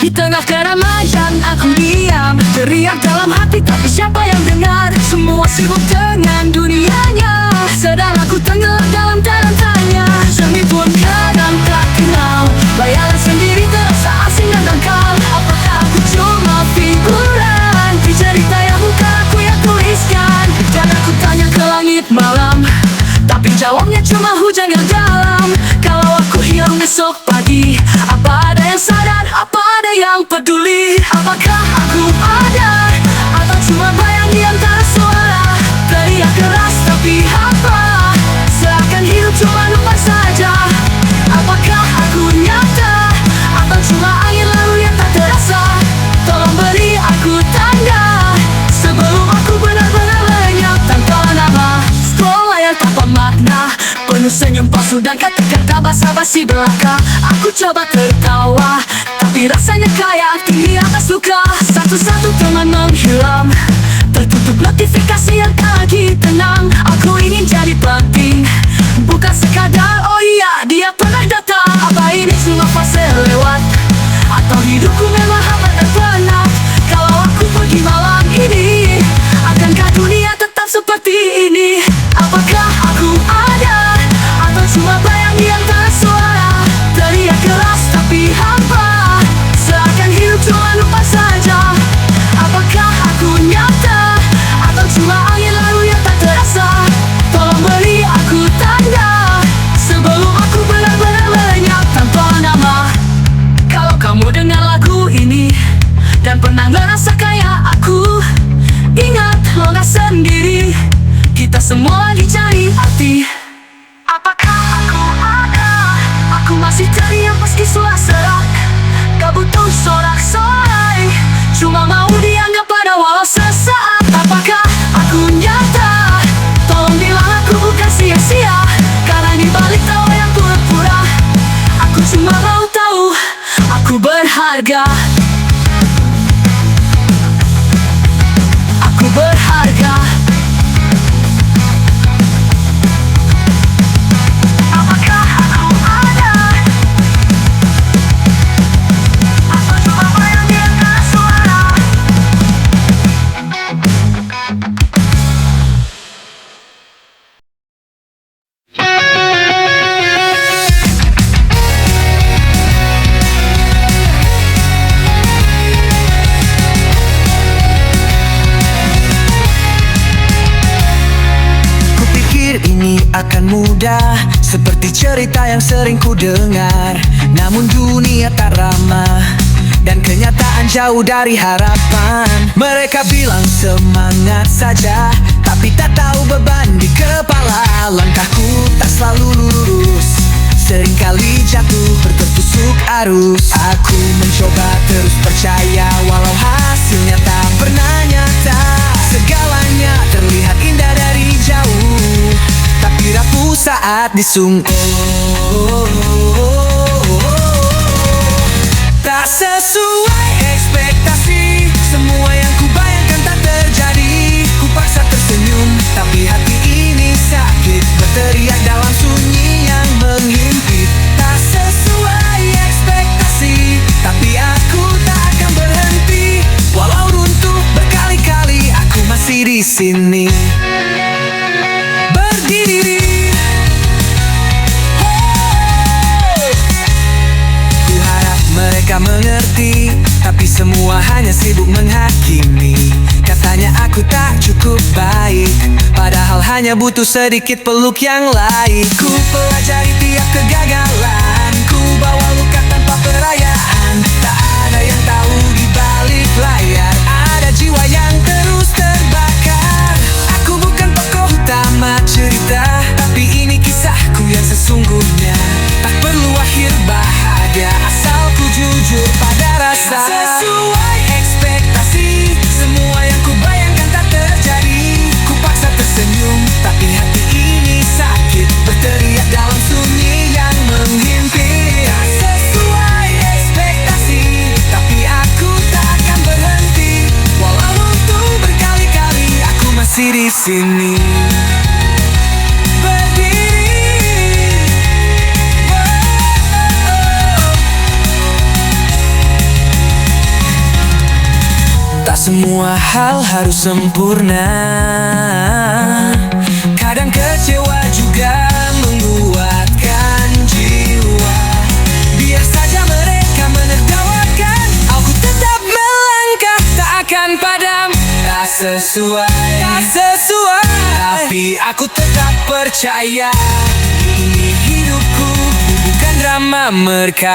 Di tengah keramaian aku diam, teriak dalam hati tapi siapa yang dengar? Semua sibuk dengan dunianya, sedang aku tenggelam dalam tanya. Jernih pun kadang tak kenal, bayangan sendiri terasa asing dan dangkal. Apakah aku cuma figuran di cerita yang bukan aku yang tuliskan? Dan aku tanya ke langit malam, tapi jawabnya cuma hujan yang dalam. Kalau aku hilang besok pagi, apa ada yang sadar? Apa ada yang peduli? Apakah aku ada? Atau cuma bayang di antara suara? Teriak keras tapi hampa, seakan hidup cuma numpang saja. Apakah aku nyata? Atau cuma angin lalu yang tak terasa? Tolong beri aku tanda sebelum aku benar-benar lenyap tanpa nama. Scroll layar tanpa makna, penuh senyum palsu dan kata-kata basa-basi belaka. Aku coba tertawa, tapi rasanya kayak tinggi atas luka. Satu-satu teman menghilang, tertutup notifikasi yang tak lagi tenang. Aku ingin jadi penting, bukan sekadar oh iya dia pernah datang. Apa ini cuma fase lewat, atau hidupku memang hambat dan penat? Kalau aku pergi malam ini, akankah dunia tetap seperti ini? Apakah aku ada? Atau cuma bayang di antara suara? Teriak keras tapi hampa, seakan hidup cuma lupa saja. Apakah aku nyata? Atau cuma angin lalu yang tak terasa? Tolong beri aku tanda sebelum aku benar-benar lenyap tanpa nama. Kalau kamu dengar lagu ini dan pernah ngerasa kayak aku, ingat lo gak sendiri, kita semua lagi cari arti. Apakah aku ada? Aku masih teriak meski suara serak, gak butuh sorak-sorai, cuma mau dianggap pada walau sesaat. Apakah aku nyata? Tolong bilang aku bukan sia-sia, karena di balik tawa yang pura-pura, aku cuma mau tahu aku berharga. Aku berharga. Apakah aku ada? Atau cuma bayang di antara suara? Ini akan mudah, seperti cerita yang sering ku dengar. Namun dunia tak ramah, dan kenyataan jauh dari harapan. Mereka bilang semangat saja, tapi tak tahu beban di kepala. Langkahku tak selalu lurus, seringkali jatuh bertertusuk arus. Aku mencoba terus percaya, walau hasilnya tak pernah nyata. Segalanya terlihat indah dari jauh, tapi rapuh saat disungguh. Tak sesuai ekspektasi, semua yang kubayangkan tak terjadi. Ku paksa tersenyum, tapi hati ini sakit, berteriak dalam sunyi yang menghimpit. Tak sesuai ekspektasi, tapi aku tak akan berhenti. Walau runtuh berkali-kali, aku masih di sini berdiri. Ku harap mereka mengerti, tapi semua hanya sibuk menghakimi. Katanya aku tak cukup baik, padahal hanya butuh sedikit peluk yang lain. Ku pelajari tiap kegagalan, ku bawa luka tanpa perayaan. Tak ada yang tahu di balik layar, ada jiwa yang terus terbakar. Aku bukan tokoh utama cerita, tapi ini kisahku yang sesungguhnya. Tak perlu akhir bahagia, asal ku jujur pada rasa. Sesuai ekspektasi, semua yang ku bayangkan tak terjadi. Ku paksa tersenyum, tapi hati ini sakit, berteriak dalam sunyi yang menghimpit. Tak sesuai ekspektasi, tapi aku tak akan berhenti. Walau runtuh berkali-kali, aku masih di sini berdiri. semua hal harus sempurna. Kadang kecewa juga menguatkan jiwa. Biar saja mereka menertawakan, aku tetap melangkah, tak akan padam. Tak sesuai, tapi aku tetap percaya. Ini hidupku, bukan drama mereka.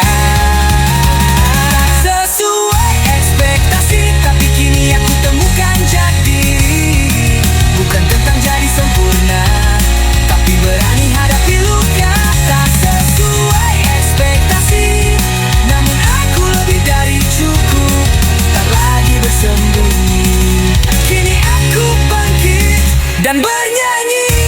Tak sesuai ekspektasi, tapi kini aku temukan jati. Bukan tentang jadi sempurna, tapi berani hadapi luka. Tak sesuai ekspektasi, namun aku lebih dari cukup. Tak lagi bersembunyi, kini aku bangkit dan bernyanyi.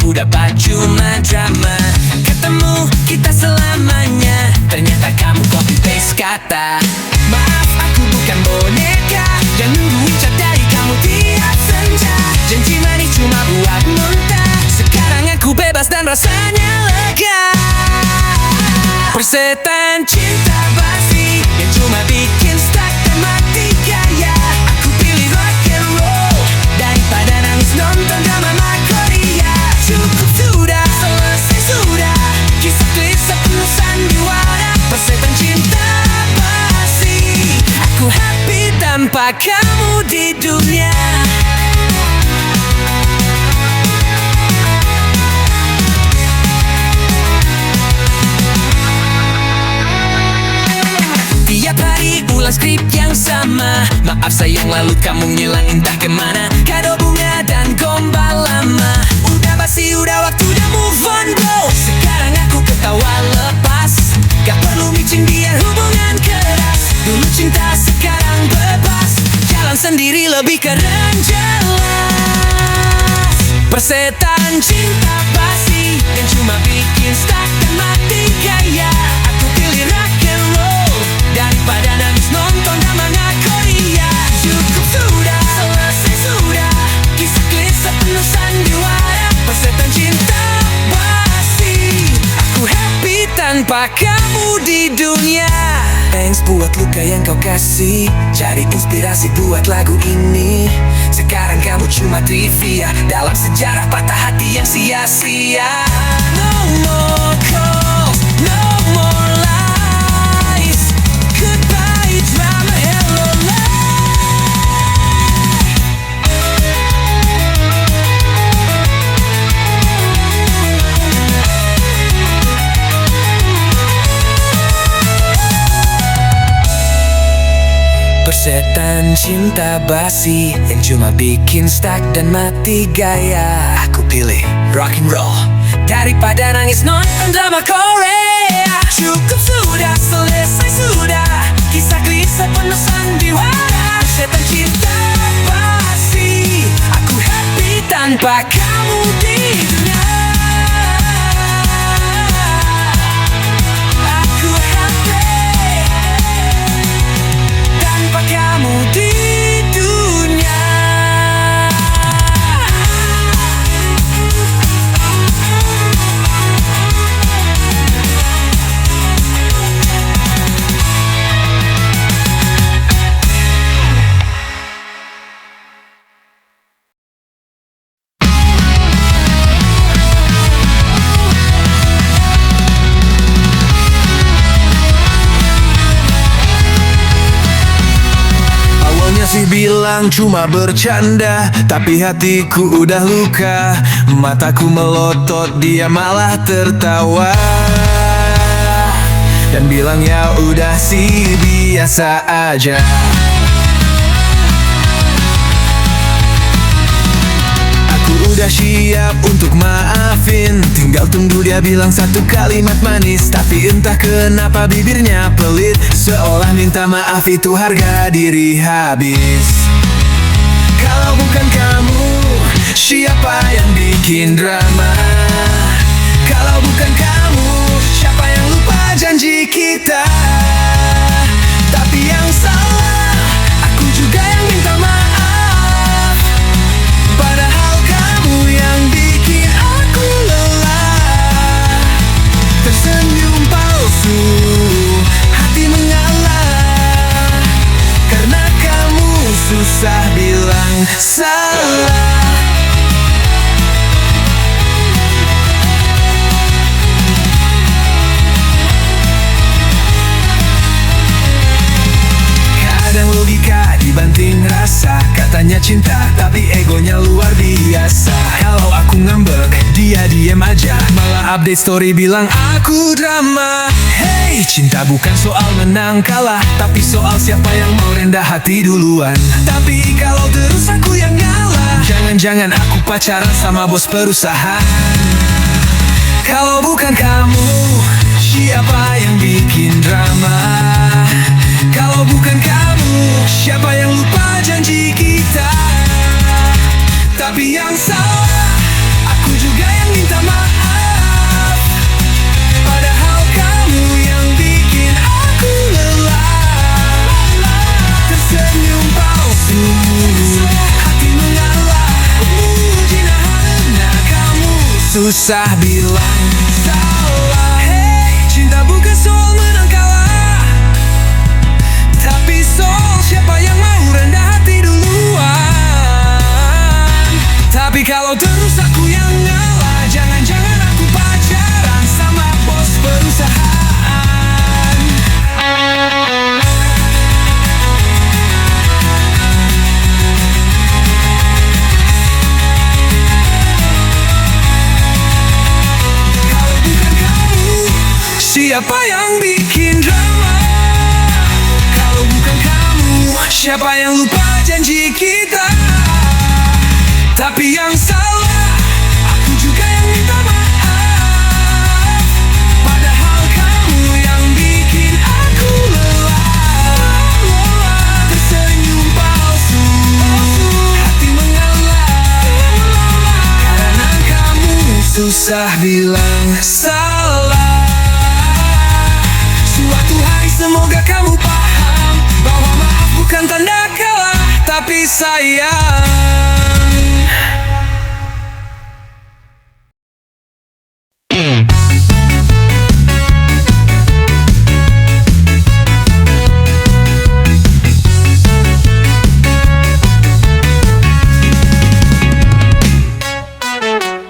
Dapat cuma drama. Ketemu kita selamanya, ternyata kamu copy paste kata. Maaf, aku bukan boneka, dan nungguin cat dari kamu tiap senja. Janji manis cuma buat muntah. Sekarang aku bebas dan rasanya lega. Persetan cinta basi yang cuma bikin stuck dan mati gaya. Aku pilih rock and roll daripada nangis nonton drama Korea. Cukup sudah, selesai sudah, kisah kisah penuh sandiwara. Persetan cinta basi, aku happy tanpa kamu di dunia. Tiap hari ulang skrip yang sama. Maaf sayang, lalu kamu ngilang entah kemana. Kado bunga dan gombal lama. Udah basi, udah waktunya move on bro. Sekarang aku ketawa lepas, gak perlu micin biar hubungan keras. Dulu cinta, sekarang bebas. Jalan sendiri lebih keren jelas. Persetan cinta basi yang cuma bikin stuck dan mati gaya. Aku pilih rock and roll daripada nangis nonton drama Korea. Cukup sudah, selesai sudah, kisah-kisah penuh sandiwara. Persetan cinta basi, aku happy tanpa kamu di dunia. Thanks buat luka yang kau kasih, cari inspirasi buat lagu ini. Sekarang kamu cuma trivia dalam sejarah patah hati yang sia-sia. No more calls, no more lies. Goodbye drama, hello life. Persetan cinta basi yang cuma bikin stuck dan mati gaya. Aku pilih rock and roll daripada nangis nonton drama Korea. Cukup sudah, selesai sudah, kisah-kisah penuh sandiwara. Persetan cinta basi, aku happy tanpa kamu di dunia. Aku happy tanpa kamu di dunia. Sih bilang cuma bercanda, tapi hatiku udah luka. Mataku melotot, dia malah tertawa dan bilang ya udah sih biasa aja. Aku udah siap untuk maafin maafin, tinggal tunggu dia bilang satu kalimat manis. Tapi entah kenapa bibirnya pelit, seolah minta maaf itu harga diri habis. Kalau bukan kamu, siapa yang bikin drama? Kalau bukan kamu, siapa yang lupa janji kita? Tapi yang salah, aku juga yang minta maaf. Padahal kamu yang bikin aku lelah. Tersenyum palsu, hati mengalah. Karena kamu susah bilang salah. Kadang logika dibanting rasa, katanya cinta tapi egonya luar biasa. Kalau aku ngambek, dia diem aja, malah update story bilang aku drama. Hey, cinta bukan soal menang kalah, tapi soal siapa yang mau rendah hati duluan. Tapi kalau terus aku yang ngalah, jangan-jangan aku pacaran sama bos perusahaan. Kalau bukan kamu, siapa yang bikin drama? Kalau bukan kamu, siapa yang lupa janji kita? Tapi yang salah, aku juga yang minta maaf. Padahal kamu yang bikin aku lelah. Tersenyum palsu, hati mengalah. Karena kamu susah bilang salah. Hey, cinta bukan soal menang kalah, tapi soal siapa yang mau rendah hati duluan. Tapi kalau terus aku yang ngalah, jangan-jangan aku pacaran sama bos perusahaan. Kalau bukan kamu, siapa yang bikin drama? Kalau bukan kamu, siapa yang lupa janji kita? Tapi yang salah, aku juga yang minta maaf. Padahal kamu yang bikin aku lelah. Tersenyum palsu, hati mengalah. Karena kamu susah bilang salah. Suatu hari semoga kamu paham bahwa maaf bukan tanda kalah, tapi sayang.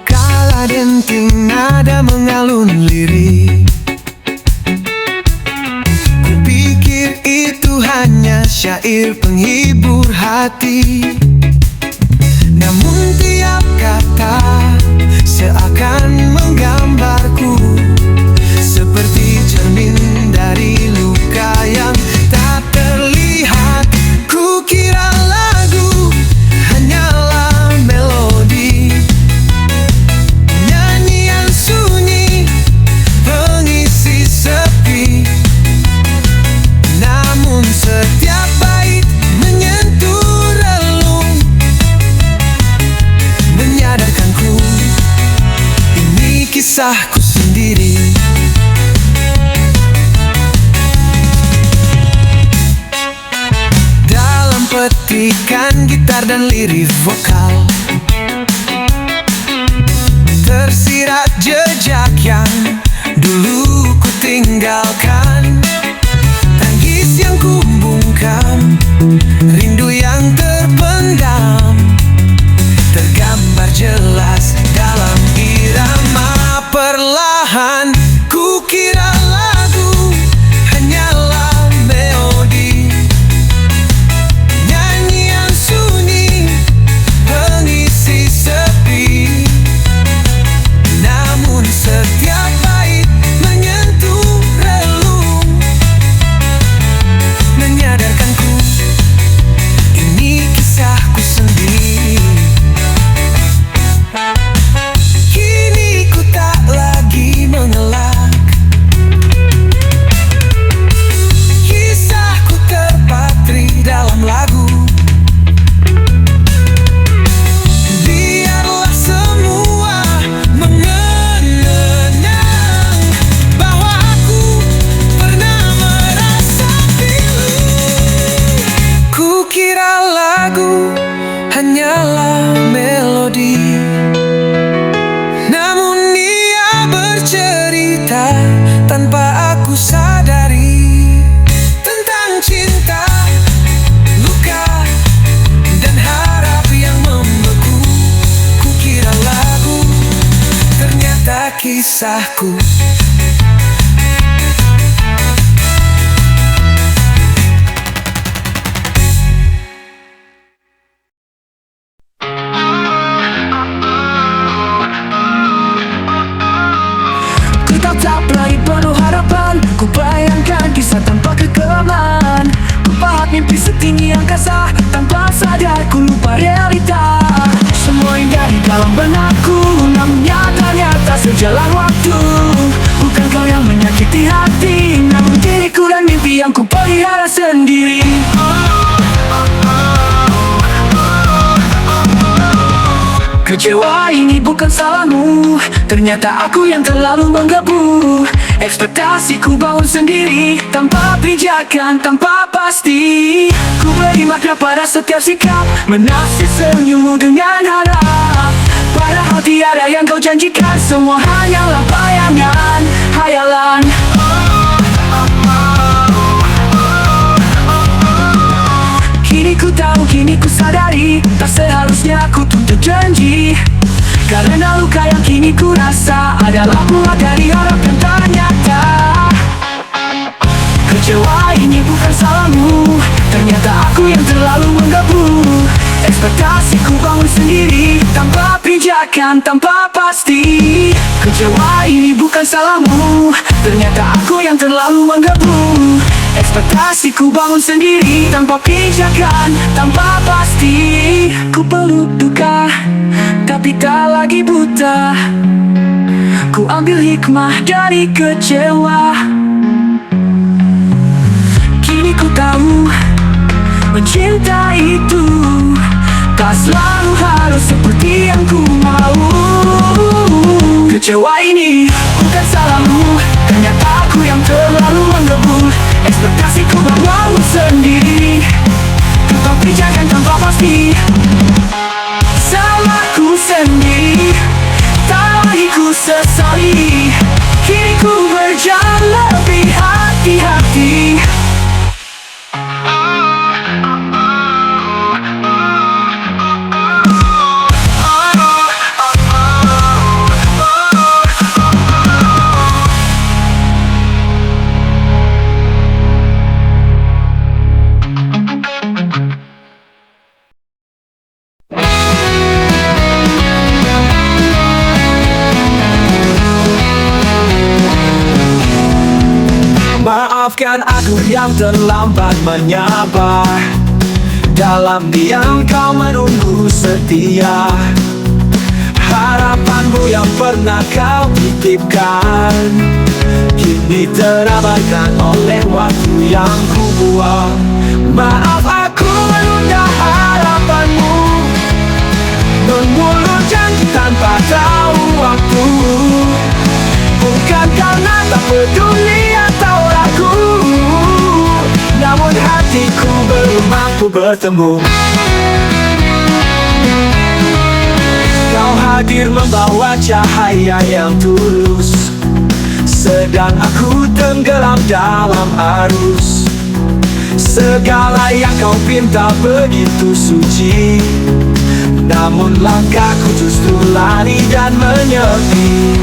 Kala denting nada mengalun lirik, kupikir itu hanya syair penghibur hati. Namun tiap kata seakan menggambarku, seperti cermin dari luka yang tak terlihat. Kukira lagu hanyalah melodi, nyanyian sunyi pengisi sepi. Namun setiap bait menyentuh relung, menyadarkanku ini kisahku sendiri. Dalam petikan gitar dan lirik vokal, tersirat jejak yang dulu ku tinggalkan. Tangis yang ku bungkam, rindu yang terpendam, tergambar jelas dalam irama perlahan. Kukira lagu hanyalah melodi, nyanyian sunyi pengisi sepi. Namun setiap bait menyentuh relung, menyadarkanku ini kisah resahku. Ku tatap langit penuh harapan, ku bayangkan kisah tanpa kegemaran. Ku pahat mimpi setinggi angkasa, tanpa sadar ku lupa realita. Semua indah di dalam benakku, namun nyata sejalan waktu. Bukan kau yang menyakiti hati, namun diriku dan mimpi yang ku pelihara sendiri. Kecewa ini bukan salahmu, ternyata aku yang terlalu menggebu. Ekspektasiku bangun sendiri, tanpa pijakan, tanpa pasti. Ku beri makna pada setiap sikap, menafsir senyummu dengan harap. Padahal tiada yang kau janjikan, semua hanyalah bayangan, hayalan. Kini ku tahu, kini ku sadari, tak seharusnya aku tuntut janji. Karena luka yang kini ku rasa adalah buah dari harap yang tak nyata. Kecewa ini bukan salahmu, ternyata aku yang terlalu menggebu. Ekspektasiku bangun sendiri, tanpa pijakan, tanpa pasti. Kecewa ini bukan salahmu, ternyata aku yang terlalu menggebu. Ekspektasiku bangun sendiri, tanpa pijakan, tanpa pasti. Ku peluk duka, tapi tak lagi buta. Ku ambil hikmah dari kecewa. Kini ku tahu, mencinta itu tak selalu harus seperti yang ku mau. Kecewa ini bukan salahmu, ternyata aku yang terlalu menggebu. Ekspektasiku bangun sendiri, tanpa pijakan, tanpa pasti. Salahku sendiri, tak lagi ku sesali. Kini ku berjalan lebih hati-hati. Maafkan aku yang terlambat menyapa. Dalam diam kau menunggu setia. Harapanmu yang pernah kau titipkan kini terabaikan oleh waktu yang ku buang. Maaf aku menunda harapanmu, memulur janji tanpa tahu waktu. Bukan karena tak peduli atau ragu, namun hatiku belum mampu bertemu. Kau hadir membawa cahaya yang tulus, sedang aku tenggelam dalam arus. Segala yang kau pinta begitu suci, namun langkahku justru lari dan menyepi.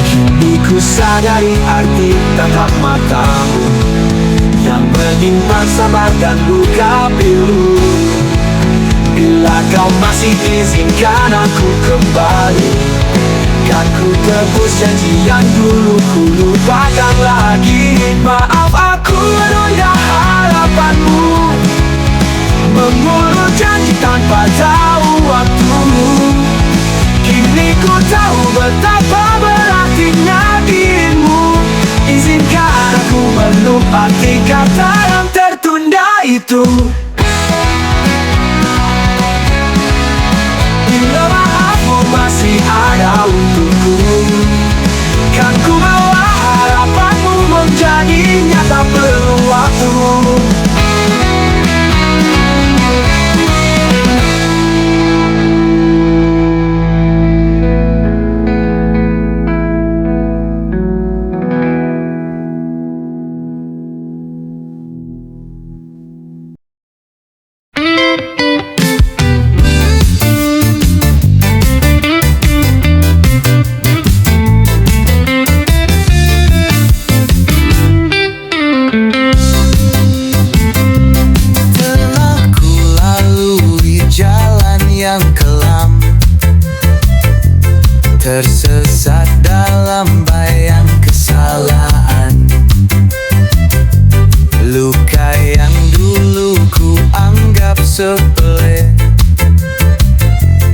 Kini ku sadari arti tatap matamu yang menyimpan sabar dan luka pilu. Bila kau masih izinkan aku kembali, kan ku tebus janji yang dulu ku lupakan lagi. Maaf aku menunda harapanmu, memulur janji tanpa tahu waktu. Kini ku tahu betapa berartinya dirimu. Izinkan aku melupakan kata yang tertunda itu. Bila maafmu masih ada untukku, kan ku bawa harapanmu menjadi nyata perlu waktu. jalan yang kelam, tersesat dalam bayang kesalahan. Luka yang dulu ku anggap sepele,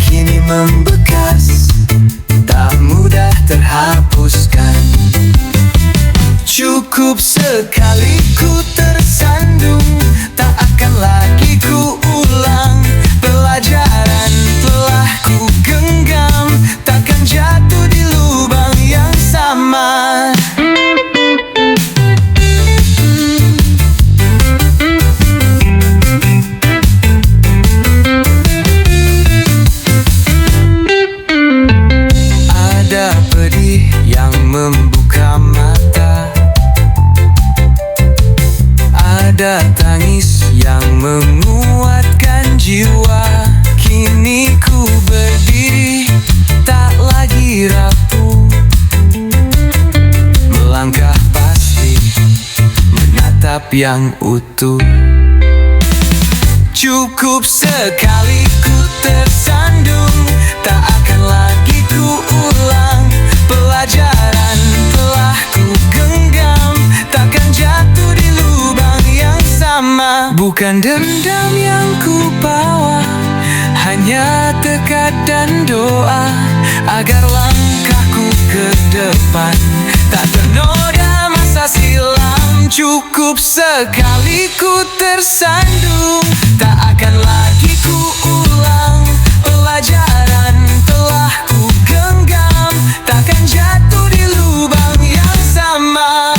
kini membekas, tak mudah terhapuskan. Cukup sekali ku tersandung, tak akan lagi ku ulang. Pelajaran telah ku genggam, takkan jatuh di lubang yang sama. Ada pedih yang membuka mata, ada tangis yang menguatkan jiwa. Kini ku berdiri, tak lagi rapuh, melangkah pasti, menatap yang utuh. Cukup sekali ku tersandung, tak akan lagi ku ulang. Pelajaran telah ku genggam, takkan jatuh di lubang yang sama. Bukan dendam yang ku bawa, hanya tekad dan doa, agar langkahku ke depan tak ternoda masa silam. Cukup sekali ku tersandung, tak akan lagi ku ulang. Pelajaran telah ku genggam, takkan jatuh di lubang yang sama.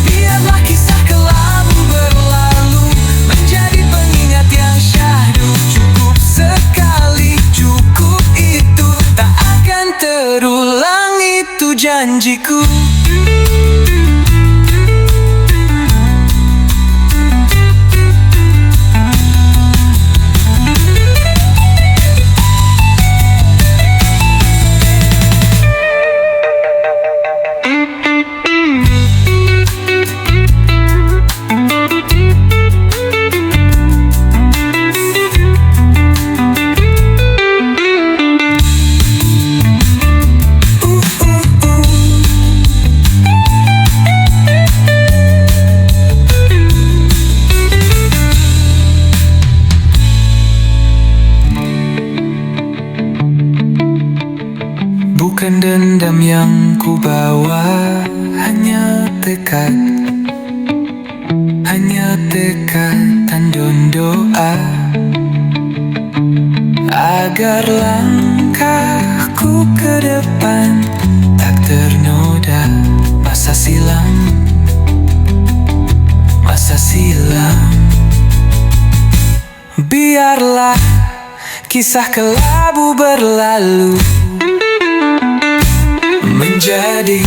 Biarlah kisah kelabu berlalu, menjadi pengingat yang syahdu. Cukup sekali, cukup itu, tak akan terulang, itu janjiku. Bukan dendam yang ku bawa, hanya tekad dan doa, agar langkahku ke depan tak ternoda masa silam. Biarlah kisah kelabu berlalu, menjadi